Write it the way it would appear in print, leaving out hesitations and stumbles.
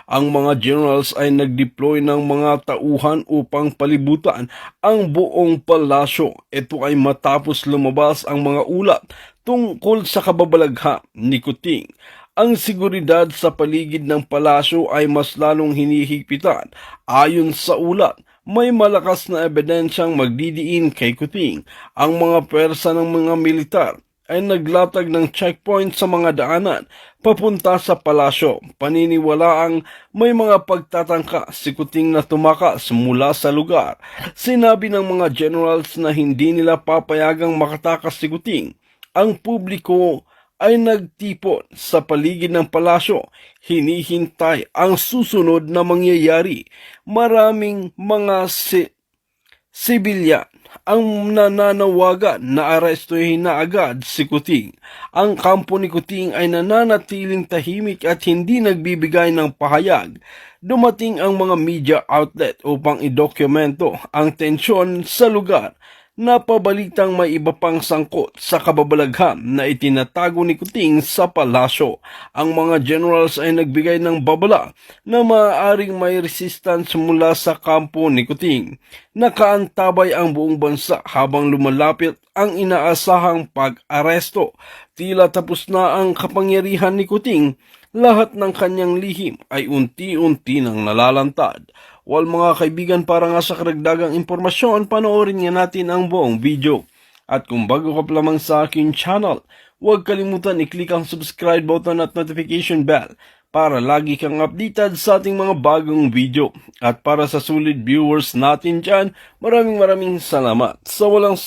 Ang mga generals ay nag-deploy ng mga tauhan upang palibutan ang buong palasyo. Ito ay matapos lumabas ang mga ulat tungkol sa kababalagha ni Kuting. Ang seguridad sa paligid ng palasyo ay mas lalong hinihigpitan. Ayon sa ulat, may malakas na ebidensyang magdidiin kay Kuting. Ang mga pwersa ng mga militar ay naglatag ng checkpoint sa mga daanan papunta sa palasyo. Paniniwalaang may mga pagtatangka si Kuting na tumakas mula sa lugar. Sinabi ng mga generals na hindi nila papayagang makatakas si Kuting. Ang publiko ay nagtipon sa paligid ng palasyo, hinihintay ang susunod na mangyayari. Maraming mga sibilyan ang nananawagan na arestuhin na agad si Kuting. Ang kampo ni Kuting ay nananatiling tahimik at hindi nagbibigay ng pahayag. Dumating ang mga media outlet upang idokumento ang tensyon sa lugar. Napabalitang may iba pang sangkot sa kababalaghan na itinatago ni Kuting sa palasyo. Ang mga generals ay nagbigay ng babala na maaaring may resistance mula sa kampo ni Kuting. Nakaantabay ang buong bansa habang lumalapit ang inaasahang pag-aresto. Tila tapos na ang kapangyarihan ni Kuting. Lahat ng kanyang lihim ay unti-unti nang nalalantad. Well mga kaibigan, para nga sa karagdagang impormasyon, panoorin nga natin ang buong video. At kung bago ka pa lamang sa akin channel, huwag kalimutan i-click ang subscribe button at notification bell para lagi kang updated sa ating mga bagong video. At para sa sulit viewers natin dyan, maraming salamat sa walang